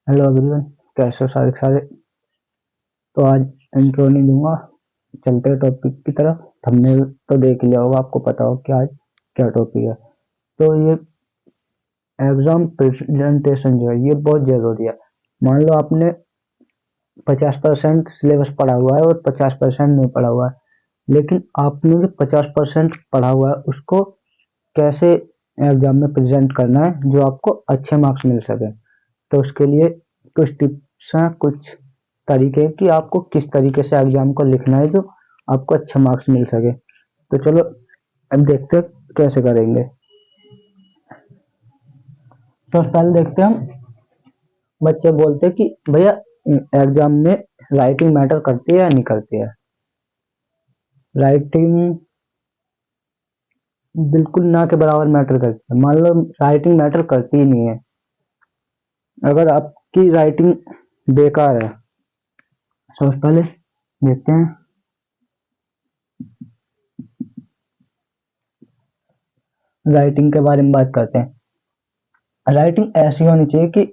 Hello everyone, कैसे हो सारे के सारे। तो आज इंट्रो नहीं दूंगा, चलते हैं टॉपिक की तरफ। थंबनेल तो देख लिया होगा, आपको पता हो कि आज क्या टॉपिक है। तो ये एग्जाम प्रेजेंटेशन जो है ये बहुत जरूरी है। मान लो आपने 50% सिलेबस पढ़ा हुआ है और 50% नहीं पढ़ा हुआ है, लेकिन आपने जो 50% पढ़ा हुआ है उसको कैसे एग्जाम में प्रेजेंट करना है जो आपको अच्छे मार्क्स मिल सके। तो उसके लिए कुछ टिप्स हैं, कुछ तरीके हैं कि आपको किस तरीके से एग्जाम को लिखना है जो आपको अच्छा मार्क्स मिल सके। तो चलो अब देखते हैं कैसे करेंगे। तो पहले देखते हैं हम। बच्चे बोलते हैं कि भैया एग्जाम में राइटिंग मैटर करती है या नहीं करती है। राइटिंग बिल्कुल ना के बराबर मैटर करती है। मान लो राइटिंग मैटर करती ही नहीं है। अगर आपकी राइटिंग बेकार है, सबसे पहले देखते हैं राइटिंग के बारे में बात करते हैं। राइटिंग ऐसी होनी चाहिए कि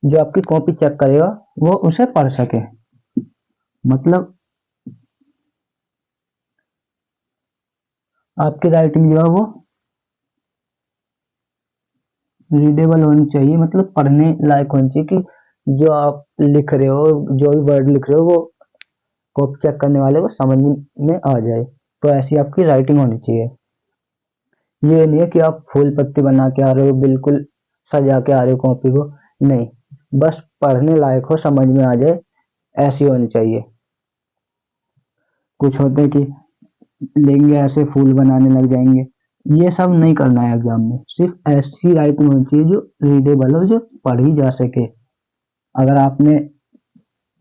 जो आपकी कॉपी चेक करेगा वो उसे पढ़ सके। मतलब आपकी राइटिंग जो है वो रीडेबल होनी चाहिए, मतलब पढ़ने लायक होनी चाहिए कि जो आप लिख रहे हो, जो भी वर्ड लिख रहे हो वो कॉपी चेक करने वाले को समझ में आ जाए। तो ऐसी आपकी राइटिंग होनी चाहिए। ये नहीं है कि आप फूल पत्ती बना के आ रहे हो, बिल्कुल सजा के आ रहे हो कॉपी को। नहीं, बस पढ़ने लायक हो, समझ में आ जाए, ऐसी होनी चाहिए। कुछ होते हैं कि लेंगे ऐसे फूल बनाने लग जाएंगे, ये सब नहीं करना है एग्जाम में। सिर्फ ऐसी राइटिंग होनी चाहिए जो रीडेबल हो, जो पढ़ी जा सके। अगर आपने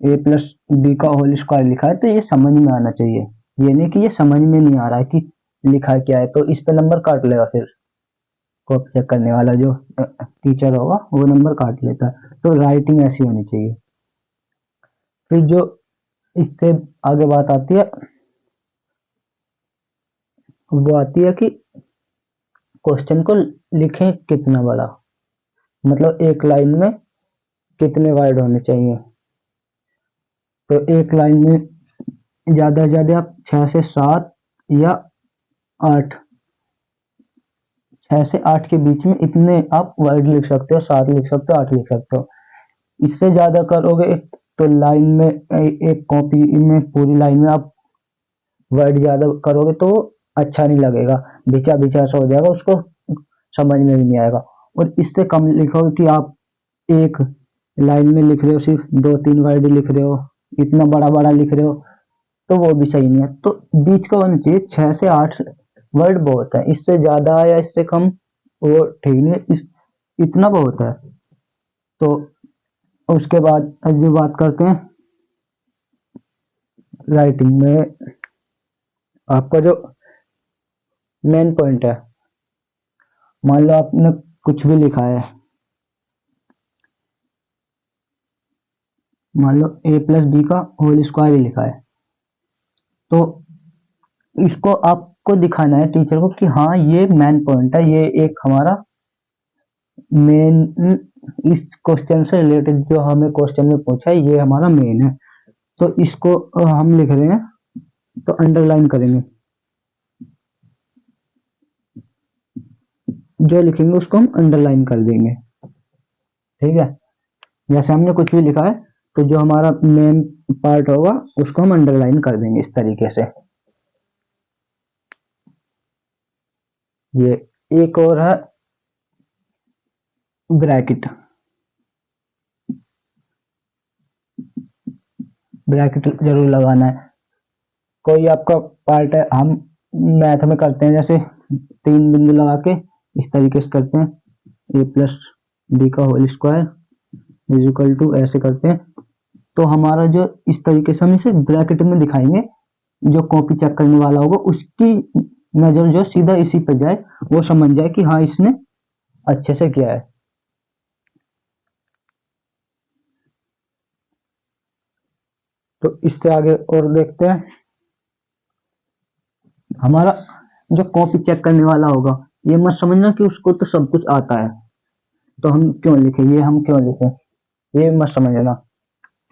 A+B का होल स्क्वायर लिखा है तो ये समझ में आना चाहिए। ये नहीं कि ये समझ में नहीं आ रहा है कि लिखा क्या है, तो इस पे नंबर काट लेगा। फिर कॉपी चेक करने वाला जो टीचर होगा वो नंबर काट लेता है। तो राइटिंग ऐसी होनी चाहिए। फिर जो इससे आगे बात आती है वो आती है कि क्वेश्चन को लिखें कितना बड़ा, मतलब एक लाइन में कितने वर्ड होने चाहिए। तो एक लाइन में ज्यादा से ज्यादा आप 6 से 7 या 8, 6 से 8 के बीच में इतने आप वर्ड लिख सकते हो। 7 लिख सकते हो, 8 लिख सकते हो। इससे ज्यादा करोगे तो लाइन में एक कॉपी में पूरी लाइन में आप वर्ड ज्यादा करोगे तो अच्छा नहीं लगेगा, बिचा बिचा सा हो जाएगा, उसको समझ में भी नहीं आएगा। और इससे कम लिखोगे कि आप एक लाइन में लिख रहे हो, सिर्फ 2-3 वर्ड लिख रहे हो, इतना बड़ा बड़ा लिख रहे हो, तो वो भी सही नहीं है। तो बीच का होना चाहिए। 6 से 8 वर्ड बहुत है, इससे ज्यादा या इससे कम वो ठीक नहीं। इतना बहुत है। तो उसके बाद जो बात करते हैं राइटिंग में, आपका जो मेन पॉइंट है, मान लो आपने कुछ भी लिखा है। मान लो A+B का होल स्क्वायर ही लिखा है, तो इसको आपको दिखाना है टीचर को कि हाँ ये मेन पॉइंट है, ये एक हमारा मेन, इस क्वेश्चन से रिलेटेड जो हमें क्वेश्चन में पूछा है ये हमारा मेन है। तो इसको हम लिख रहे हैं तो अंडरलाइन करेंगे। जो लिखेंगे उसको हम अंडरलाइन कर देंगे। ठीक है, जैसे हमने कुछ भी लिखा है तो जो हमारा मेन पार्ट होगा उसको हम अंडरलाइन कर देंगे इस तरीके से। ये एक और है ब्रैकेट। ब्रैकेट जरूर लगाना है। कोई आपका पार्ट है, हम मैथ में करते हैं जैसे 3 बिंदु लगा के इस तरीके से करते हैं। A+B का whole square is equal to, ऐसे करते हैं। तो हमारा जो इस तरीके से हम इसे ब्रैकेट में दिखाएंगे, जो कॉपी चेक करने वाला होगा उसकी नजर जो सीधा इसी पे जाए, वो समझ जाए कि हाँ इसने अच्छे से किया है। तो इससे आगे और देखते हैं। हमारा जो कॉपी चेक करने वाला होगा ये मत समझना कि उसको तो सब कुछ आता है तो हम क्यों लिखे, ये हम क्यों लिखे। ये मत समझना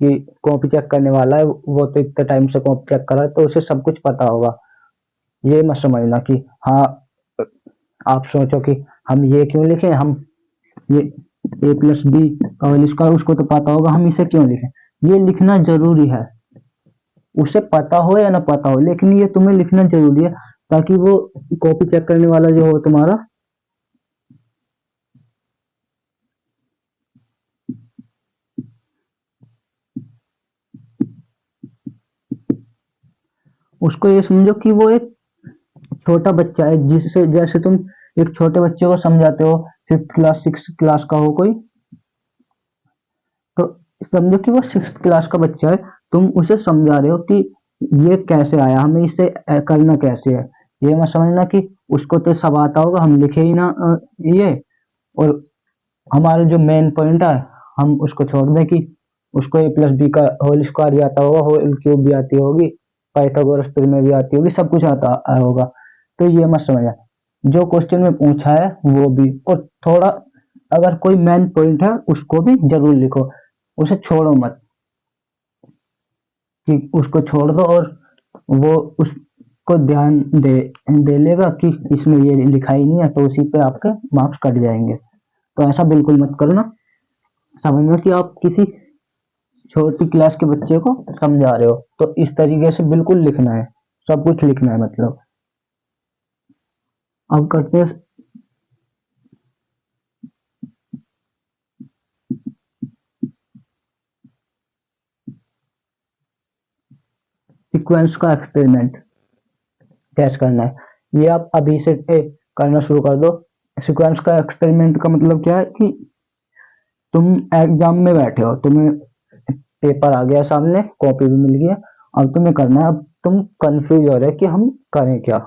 कि कॉपी चेक करने वाला है वो तो इतने टाइम से कॉपी चेक कर रहा है तो उसे सब कुछ पता होगा। ये मत समझना कि हाँ, आप सोचो कि हम ये क्यों लिखें, हम ये ए प्लस बी का होल स्क्वायर उसको तो पता होगा, हम इसे क्यों लिखें। ये लिखना जरूरी है, उसे पता हो या ना पता हो, लेकिन ये तुम्हें लिखना जरूरी है ताकि वो कॉपी चेक करने वाला जो हो तुम्हारा, उसको ये समझो कि वो एक छोटा बच्चा है, जिससे जैसे तुम एक छोटे बच्चे को समझाते हो, 5th क्लास 6th क्लास का हो कोई, तो समझो कि वो 6th क्लास का बच्चा है, तुम उसे समझा रहे हो कि ये कैसे आया, हमें इसे करना कैसे है। ये मत समझना कि उसको तो सब आता होगा, हम लिखे ही ना ये, और हमारा जो मेन पॉइंट है हम उसको छोड़ दें कि उसको ए प्लस बी का होल स्क्वायर भी आता होगा, होल क्यूब भी आती होगी, पाइथागोरस प्रमेय भी आती होगी, सब कुछ आता होगा। तो ये मत समझना, जो क्वेश्चन में पूछा है वो भी, और थोड़ा अगर कोई मेन पॉइंट है उसको भी जरूर लिखो, उसे छोड़ो मत कि उसको छोड़ दो और वो उसको ध्यान दे लेगा कि इसमें ये लिखा ही नहीं है, तो उसी पे आपके मार्क्स कट जाएंगे। तो ऐसा बिल्कुल मत करना, समझना कि आप किसी छोटी क्लास के बच्चे को समझा रहे हो, तो इस तरीके से बिल्कुल लिखना है, सब कुछ लिखना है मतलब। अब करते हैं सीक्वेंस का एक्सपेरिमेंट कैसे करना है, ये आप अभी से करना शुरू कर दो। सीक्वेंस का एक्सपेरिमेंट का मतलब क्या है कि तुम एग्जाम में बैठे हो, तुम्हें पेपर आ गया सामने, कॉपी भी मिल गया, अब तुम्हें करना है, अब तुम कंफ्यूज हो रहे कि हम करें क्या,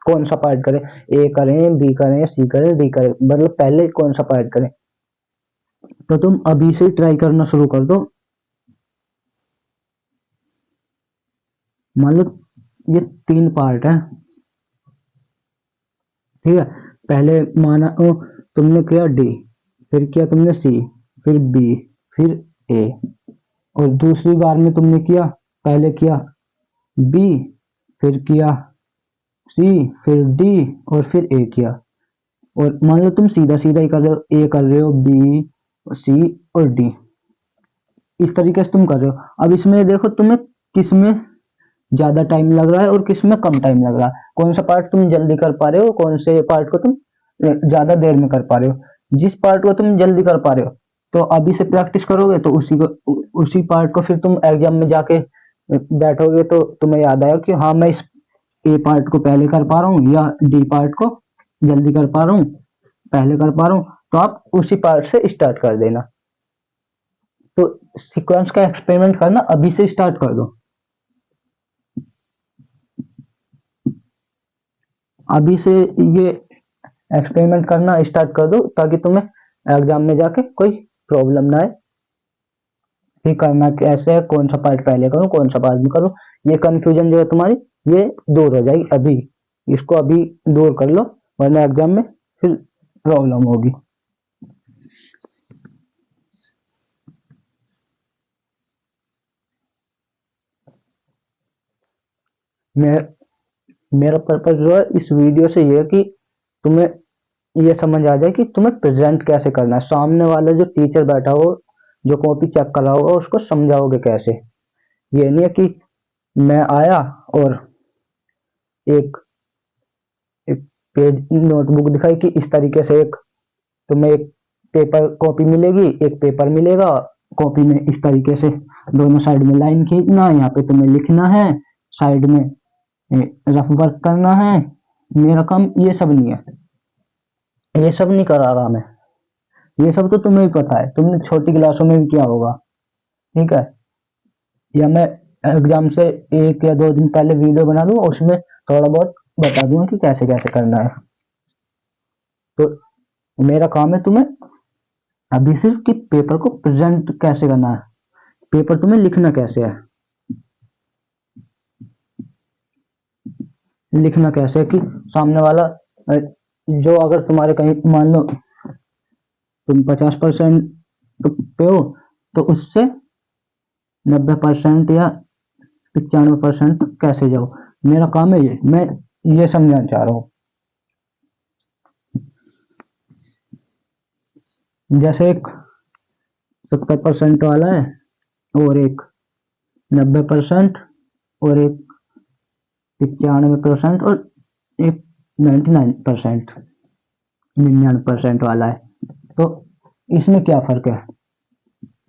कौन सा पार्ट करें, ए करें, बी करें, सी करें, डी करें, मतलब पहले कौन सा पार्ट करें। तो तुम अभी से ट्राई करना शुरू कर दो। मान लो ये 3 पार्ट है, ठीक है। पहले माना तुमने किया डी, फिर किया तुमने सी, फिर बी, फिर ए, और दूसरी बार में तुमने किया, पहले किया बी, फिर किया सी, फिर डी, और फिर ए किया। और मान लो तुम सीधा सीधा ही कर रहे हो, ए कर रहे हो, बी, सी और डी, इस तरीके से तुम कर रहे हो। अब इसमें देखो तुम्हें किस में ज्यादा टाइम लग रहा है और किस में कम टाइम लग रहा है, कौन सा पार्ट तुम जल्दी कर पा रहे हो, कौन से पार्ट को तुम ज्यादा देर में कर पा रहे हो। जिस पार्ट को तुम जल्दी कर पा रहे हो तो अभी से प्रैक्टिस करोगे तो उसी पार्ट को फिर तुम एग्जाम में जाके बैठोगे तो तुम्हें याद आएगा कि हाँ मैं इस ए पार्ट को पहले कर पा रहा हूँ या डी पार्ट को जल्दी कर पा रहा हूँ, पहले कर पा रहा हूँ, तो आप उसी पार्ट से स्टार्ट कर देना। तो सीक्वेंस का एक्सपेरिमेंट करना अभी से स्टार्ट कर दो, अभी से ये एक्सपेरिमेंट करना स्टार्ट कर दो ताकि तुम्हें एग्जाम में जाके कोई प्रॉब्लम ना आए कि करना कैसे है, कौन सा पार्ट पहले करूं कौन सा बाद में करूं। ये कंफ्यूजन जो है तुम्हारी ये दूर हो जाएगी अभी, इसको अभी दूर कर लो, वरना एग्जाम में फिर प्रॉब्लम होगी। मैं मेरा पर्पज जो है इस वीडियो से ये है कि तुम्हें ये समझ आ जाए कि तुम्हें प्रेजेंट कैसे करना है, सामने वाला जो टीचर बैठा हो जो कॉपी चेक कर रहा होगा उसको समझाओगे कैसे। ये नहीं है कि मैं आया और एक एक पेज नोटबुक दिखाई कि इस तरीके से एक तुम्हें एक पेपर कॉपी मिलेगी, एक पेपर मिलेगा, कॉपी में इस तरीके से दोनों साइड में लाइन खींचना, यहाँ पे तुम्हें लिखना है, साइड में रफ वर्क करना है। मेरा काम ये सब नहीं है, ये सब नहीं करा रहा मैं, ये सब तो तुम्हें भी पता है, तुमने छोटी क्लासों में भी किया होगा, ठीक है। या मैं एग्जाम से 1 या 2 दिन पहले वीडियो बना दूँ उसमें थोड़ा बहुत बता दूंगा कि कैसे कैसे करना है। तो मेरा काम है तुम्हें अभी सिर्फ कि पेपर को प्रेजेंट कैसे करना है, पेपर तुम्हें लिखना कैसे है, लिखना कैसे है कि सामने वाला जो अगर तुम्हारे कहीं मान लो तुम 50% पे हो तो उससे 90% या 95% कैसे जाओ। मेरा काम है ये, मैं ये समझाना चाह रहा हूँ। जैसे एक 70% वाला है और एक 90% और एक 95% और एक 99% 99% वाला है। तो इसमें क्या फर्क है,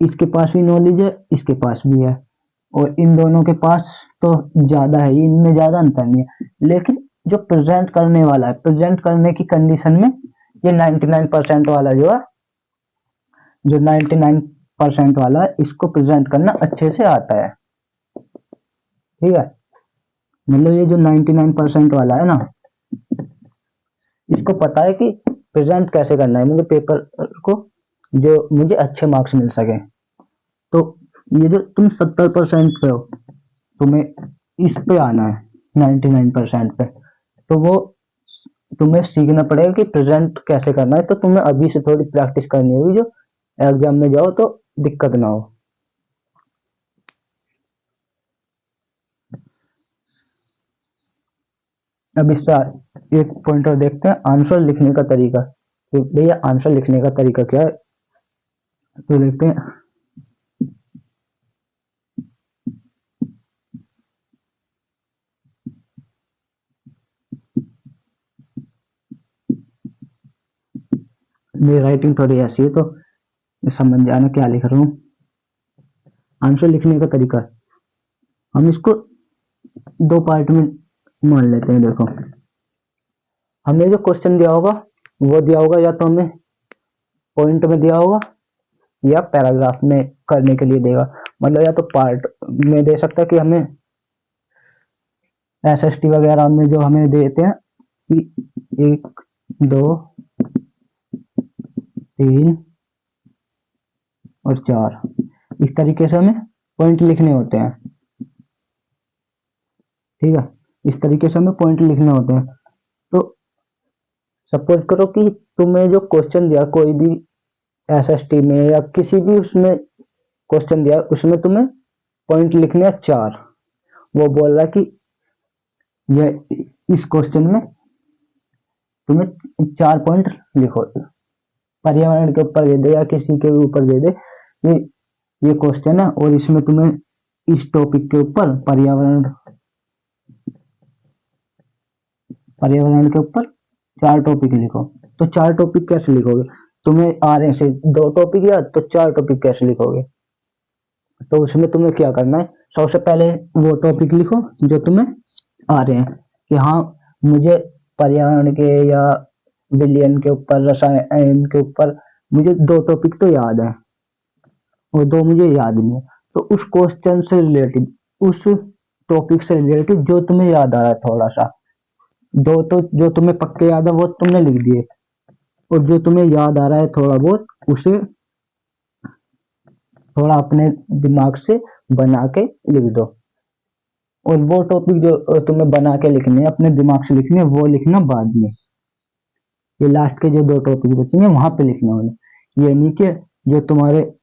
इसके पास भी नॉलेज है, इसके पास भी है, और इन दोनों के पास तो ज्यादा है, इनमें ज्यादा अंतर नहीं है। लेकिन जो प्रेजेंट करने वाला है, प्रेजेंट करने की कंडीशन में ये 99% वाला जो 99% वाला है, इसको प्रेजेंट करना अच्छे से आता है। ठीक है, मतलब ये जो 99% वाला है ना, इसको पता है कि प्रेजेंट कैसे करना है मुझे पेपर को, जो मुझे अच्छे मार्क्स मिल सके। तो ये जो तुम 70% पे हो, तुम्हें इस पे आना है 99% पे, तो वो तुम्हें सीखना पड़ेगा कि प्रेजेंट कैसे करना है। तो तुम्हें अभी से थोड़ी प्रैक्टिस करनी होगी, जो एग्जाम में जाओ तो दिक्कत ना हो। अब इसका एक पॉइंटर देखते हैं, आंसर लिखने का तरीका। कि भैया आंसर लिखने का तरीका क्या है, तो देखते हैं। मेरी राइटिंग थोड़ी ऐसी है, तो समझ जाना क्या लिख रहा हूँ। आंसर लिखने का तरीका हम इसको दो पार्ट में मान लेते हैं। देखो, हमें जो क्वेश्चन दिया होगा वो दिया होगा, या तो हमें पॉइंट में दिया होगा या पैराग्राफ में करने के लिए देगा। मतलब या तो पार्ट में दे सकता है कि हमें एसएसटी वगैरह में जो हमें देते हैं कि 1 2 3 और 4, इस तरीके से हमें पॉइंट लिखने होते हैं। ठीक है, इस तरीके से हमें पॉइंट लिखने होते हैं। तो सपोज करो कि तुम्हें जो क्वेश्चन दिया कोई भी एसएसटी में या किसी भी उसमें क्वेश्चन दिया, उसमें तुम्हें पॉइंट लिखने हैं 4। वो बोल रहा है कि यह इस क्वेश्चन में तुम्हें 4 पॉइंट लिखो, पर्यावरण के ऊपर दे दे या किसी के ऊपर दे दे, ये ये क्वेश्चन है और इसमें तुम्हें इस टॉपिक के ऊपर पर्यावरण के ऊपर 4 टॉपिक लिखो। तो 4 टॉपिक कैसे लिखोगे, तुम्हें आ रहे हैं 2 टॉपिक या तो 4 टॉपिक कैसे लिखोगे। तो उसमें तुम्हें क्या करना है, सबसे पहले वो टॉपिक लिखो जो तुम्हें आ रहे हैं, कि हाँ मुझे पर्यावरण के या विलयन के ऊपर, रसायन के ऊपर मुझे 2 टॉपिक तो याद है और 2 मुझे याद नहीं है। तो उस क्वेश्चन से रिलेटेड, उस टॉपिक से रिलेटेड जो तुम्हें याद आ रहा है थोड़ा सा, 2 तो जो तुम्हें पक्के याद है वो तुमने लिख दिए, और जो तुम्हें याद आ रहा है थोड़ा बहुत, उसे थोड़ा अपने दिमाग से बना के लिख दो। और वो टॉपिक जो तुम्हें बना के लिखने हैं, अपने दिमाग से लिखने हैं, वो लिखना बाद में। ये लास्ट के जो 2 टॉपिक बचेंगे वहां पे लिखना होगा। ये नहीं कि जो तुम्हारे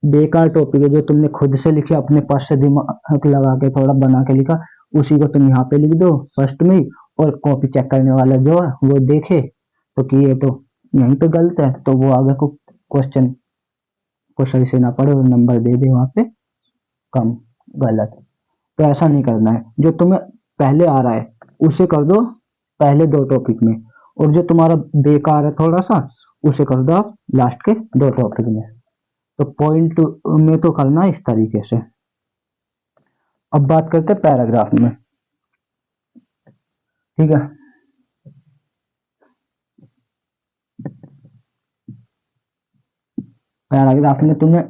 बेकार टॉपिक है, जो तुमने खुद से लिखे, अपने पास से दिमाग लगा के थोड़ा बना के लिखा, उसी को तुम यहाँ पे लिख दो फर्स्ट में ही, और कॉपी चेक करने वाला जो है वो देखे तो कि ये तो यहीं पे गलत है, तो वो आगे को क्वेश्चन को सही से ना पढ़े और नंबर दे दे वहां पे कम, गलत। तो ऐसा नहीं करना है, जो तुम्हें पहले आ रहा है उसे कर दो पहले 2 टॉपिक में, और जो तुम्हारा बेकार है थोड़ा सा, उसे कर दो आप लास्ट के 2 टॉपिक में। तो पॉइंट में तो करना है इस तरीके से। अब बात करते हैं पैराग्राफ में। ठीक है, पैराग्राफ में तुम्हें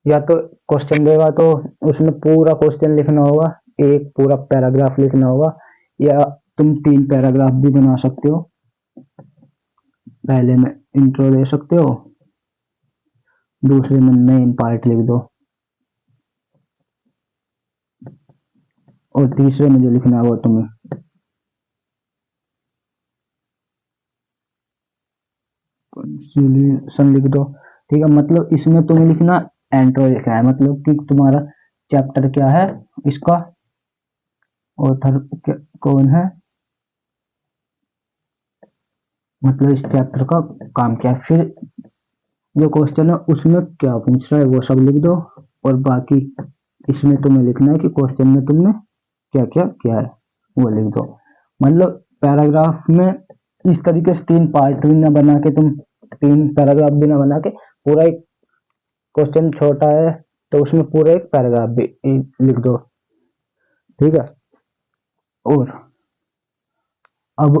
या तो क्वेश्चन देगा तो उसमें पूरा क्वेश्चन लिखना होगा, एक पूरा पैराग्राफ लिखना होगा, या तुम 3 पैराग्राफ भी बना सकते हो। पहले में इंट्रो दे सकते हो, दूसरे में मेन पार्ट लिख दो, और तीसरे में जो लिखना है वो तुम्हें कंक्लूजन लिख दो। ठीक है, मतलब इसमें तुम्हें लिखना एंट्रो लिखना है, मतलब कि तुम्हारा चैप्टर क्या है, इसका ऑथर कौन है, मतलब इस चैप्टर का काम क्या है, फिर जो क्वेश्चन है उसमें क्या पूछ रहा है वो सब लिख दो, और बाकी इसमें तुम्हें लिखना है कि क्वेश्चन में तुमने क्या क्या किया है वो लिख दो। मतलब पैराग्राफ में इस तरीके से तीन पार्ट भी ना बना के, तुम तीन पैराग्राफ भी ना बना के, पूरा एक क्वेश्चन छोटा है तो उसमें पूरा एक पैराग्राफ भी लिख दो, ठीक है। और अब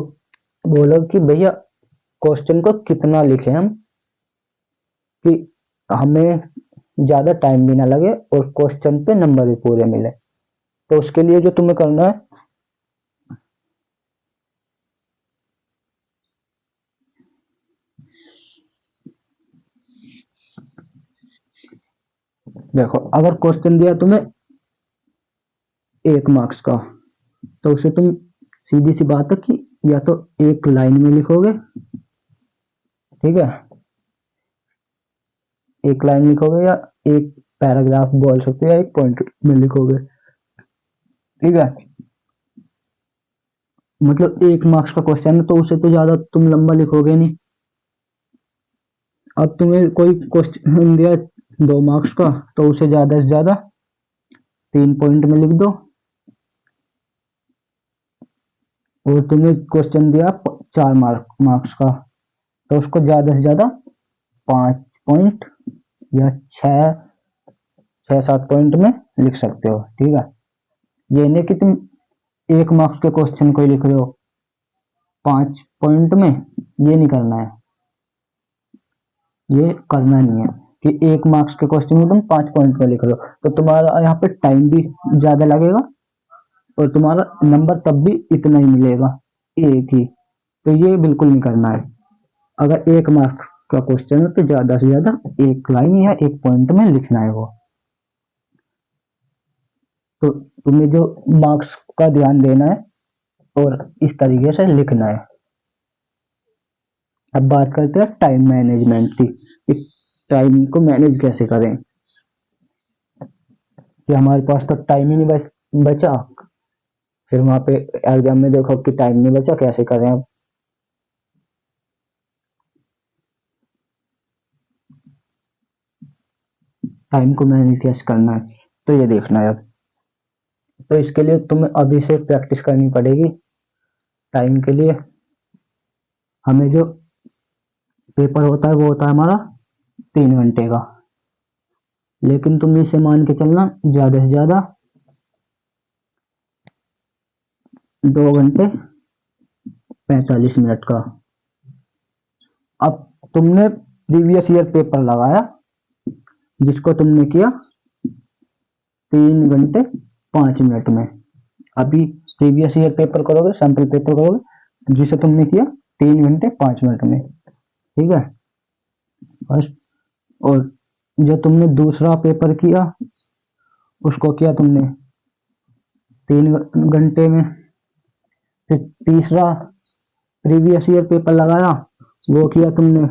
बोलो कि भैया क्वेश्चन को कितना लिखे हम, कि हमें ज्यादा टाइम भी ना लगे और क्वेश्चन पे नंबर भी पूरे मिले। तो उसके लिए जो तुम्हें करना है, देखो अगर क्वेश्चन दिया तुम्हें 1 मार्क्स का, तो उसे तुम सीधी सी बात है कि या तो एक लाइन में लिखोगे, ठीक है, एक लाइन लिखोगे, या एक पैराग्राफ बोल सकते हो, या एक पॉइंट में लिखोगे, ठीक है। मतलब 1 मार्क्स का क्वेश्चन है तो उसे तो ज्यादा तुम लंबा लिखोगे नहीं। अब तुम्हें कोई क्वेश्चन दिया 2 मार्क्स का, तो उसे ज्यादा से ज्यादा 3 पॉइंट में लिख दो। और तुम्हें क्वेश्चन दिया 4 मार्क्स का, तो उसको ज्यादा से ज्यादा 5 पॉइंट या 6-7 पॉइंट में लिख सकते हो, ठीक है। ये नहीं कि तुम 1 मार्क्स के क्वेश्चन को ही लिख रहे हो 5 पॉइंट में, ये नहीं करना है, ये करना नहीं है कि 1 मार्क्स के क्वेश्चन में तुम 5 पॉइंट में लिख रहे हो, तो तुम्हारा यहाँ पे टाइम भी ज्यादा लगेगा और तुम्हारा नंबर तब भी इतना ही मिलेगा, एक ही। तो ये बिल्कुल नहीं करना है। अगर 1 मार्क्स का क्वेश्चन है तो ज्यादा से ज्यादा एक लाइन या एक पॉइंट में लिखना है वो। तो तुम्हें जो मार्क्स का ध्यान देना है और इस तरीके से लिखना है। अब बात करते हैं टाइम मैनेजमेंट की, इस टाइम को मैनेज कैसे करें, कि हमारे पास तो टाइम ही नहीं बचा, फिर वहां पे एग्जाम में देखो कि टाइम नहीं बचा, कैसे करें अब। टाइम को मैनेज कैसे करना है, तो ये देखना है अब। तो इसके लिए तुम्हें अभी से प्रैक्टिस करनी पड़ेगी। टाइम के लिए हमें जो पेपर होता है वो होता है हमारा 3 घंटे का, लेकिन तुम इसे मान के चलना ज्यादा से ज्यादा 2 घंटे 45 मिनट का। अब तुमने प्रीवियस ईयर पेपर लगाया जिसको तुमने किया 3 घंटे 5 मिनट में। अभी प्रीवियस ईयर पेपर करोगे, सैंपल पेपर करोगे जिसे तुमने किया 3 घंटे 5 मिनट में, ठीक है फर्स्ट। और जो तुमने दूसरा पेपर किया उसको किया तुमने 3 घंटे में। फिर तीसरा प्रीवियस ईयर पेपर लगाया, वो किया तुमने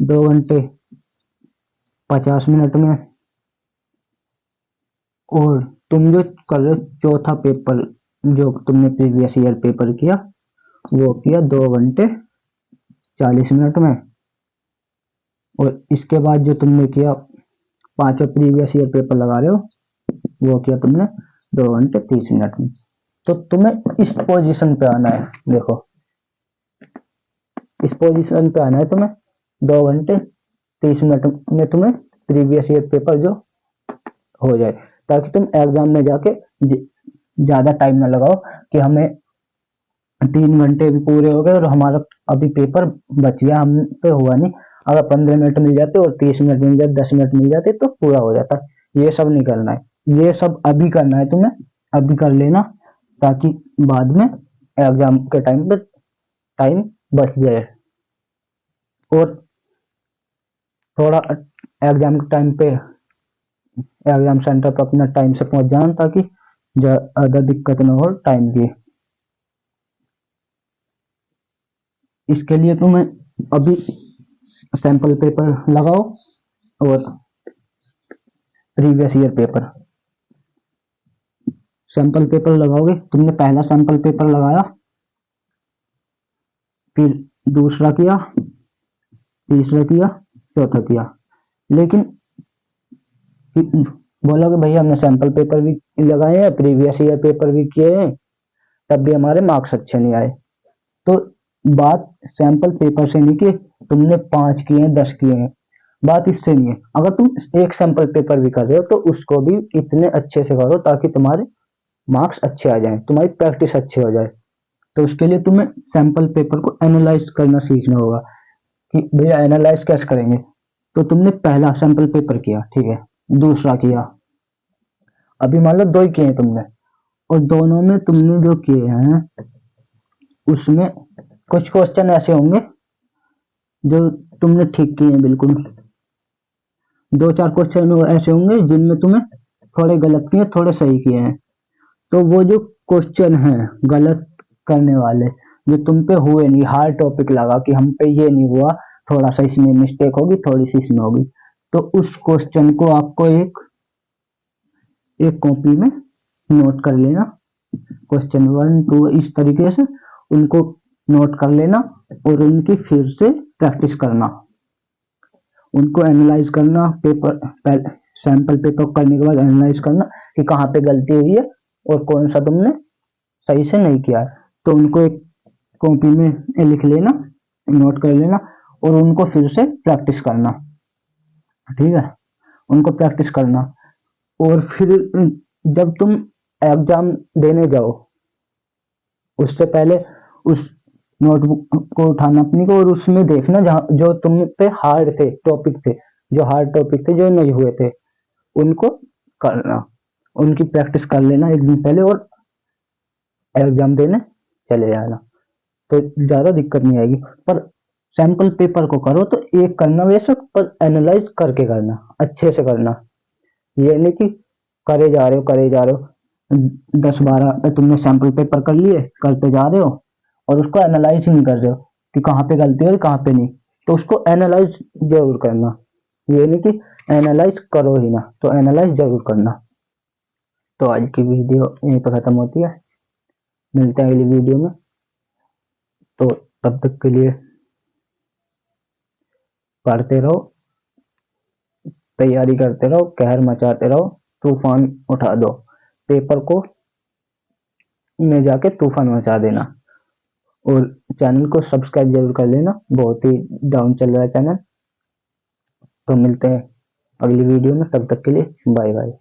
2 घंटे 50 मिनट में। और तुम जो कर रहे हो चौथा पेपर, जो तुमने प्रीवियस ईयर पेपर किया वो किया 2 घंटे 40 मिनट में। और इसके बाद जो तुमने किया पांचों प्रीवियस ईयर पेपर लगा रहे हो वो किया तुमने 2 घंटे 30 मिनट में। तो तुम्हें इस पोजीशन पे आना है, देखो इस पोजीशन पे आना है तुम्हें, 2 घंटे 30 मिनट में तुम्हें प्रीवियस ईयर पेपर जो हो जाए, ताकि तुम एग्जाम में जाके ज्यादा टाइम ना लगाओ कि हमें 3 घंटे भी पूरे हो गए और हमारा अभी पेपर बच गया, हम पे हुआ नहीं। अगर 15 मिनट मिल जाते और 30 मिनट मिल जाते 10 मिनट मिल जाते तो पूरा हो जाता। ये सब नहीं करना है, ये सब अभी करना है तुम्हें, अभी कर लेना, ताकि बाद में एग्जाम के टाइम पे टाइम बच जाए। और थोड़ा एग्जाम के टाइम पे एग्जाम सेंटर पर अपना टाइम से पहुंच जाना, ताकि ज्यादा दिक्कत ना हो टाइम की। इसके लिए तुम्हें अभी सैंपल पेपर लगाओ और previous year paper. Sample paper लगाओगे, तुमने पहला सैंपल पेपर लगाया, फिर दूसरा किया, तीसरा किया, चौथा किया, लेकिन बोलोगे भैया हमने सैंपल पेपर भी लगाए हैं, प्रीवियस ईयर पेपर भी किए हैं, तब भी हमारे मार्क्स अच्छे नहीं आए। तो बात सैंपल पेपर से नहीं कि तुमने 5 किए हैं 10 किए हैं, बात इससे नहीं है। अगर तुम एक सैंपल पेपर भी कर रहे हो तो उसको भी इतने अच्छे से करो ताकि तुम्हारे मार्क्स अच्छे आ जाएं, तुम्हारी प्रैक्टिस अच्छी हो जाए। तो उसके लिए तुम्हें सैंपल पेपर को एनालाइज करना सीखना होगा कि भैया एनालाइज कैसे करेंगे। तो तुमने पहला सैंपल पेपर किया, ठीक है, दूसरा किया, अभी मान लो 2 ही किए हैं तुमने, और दोनों में तुमने जो किए हैं उसमें कुछ क्वेश्चन ऐसे होंगे जो तुमने ठीक किए हैं बिल्कुल, 2-4 क्वेश्चन ऐसे होंगे जिनमें तुम्हें थोड़े गलत किए, थोड़े सही किए हैं। तो वो जो क्वेश्चन हैं गलत करने वाले, जो तुम पे हुए नहीं, हार्ड टॉपिक लगा कि हम पे ये नहीं हुआ, थोड़ा सा इसमें मिस्टेक होगी, थोड़ी सी इसमें होगी, तो उस क्वेश्चन को आपको एक कॉपी में नोट कर लेना, क्वेश्चन 1 2 इस तरीके से उनको नोट कर लेना, और उनकी फिर से प्रैक्टिस करना, उनको एनालाइज करना, पेपर सैंपल पेपर करने के बाद एनालाइज करना कि कहाँ पे गलती हुई है और कौन सा तुमने सही से नहीं किया है। तो उनको एक कॉपी में लिख लेना, नोट कर लेना, और उनको फिर से प्रैक्टिस करना, ठीक है, उनको प्रैक्टिस करना। और फिर जब तुम एग्जाम देने जाओ उससे पहले उस नोटबुक को उठाना अपनी को, और उसमें देखना जहाँ जो तुम पे हार्ड थे टॉपिक थे, जो हार्ड टॉपिक थे जो नहीं हुए थे उनको करना, उनकी प्रैक्टिस कर लेना एक दिन पहले, और एग्जाम देने चले जाना, तो ज्यादा दिक्कत नहीं आएगी। पर सैंपल पेपर को करो तो एक करना बेशक, पर एनालाइज करके करना, अच्छे से करना, ये नहीं कि करे जा रहे हो करे जा रहे हो, 10-12 तुमने सैंपल पेपर कर लिए, करते जा रहे हो और उसको एनालाइज ही नहीं कर रहे हो कि कहाँ पे गलती है और कहाँ पे नहीं। तो उसको एनालाइज जरूर करना, ये नहीं कि एनालाइज करो ही ना, तो एनालाइज जरूर करना। तो आज की वीडियो यहीं पर खत्म होती है, मिलते हैं अगली वीडियो में। तो तब तक के लिए पढ़ते रहो, तैयारी करते रहो, कहर मचाते रहो, तूफान उठा दो, पेपर को में जाके तूफान मचा देना। और चैनल को सब्सक्राइब जरूर कर लेना, बहुत ही डाउन चल रहा है चैनल। तो मिलते हैं अगली वीडियो में, तब तक के लिए बाय बाय।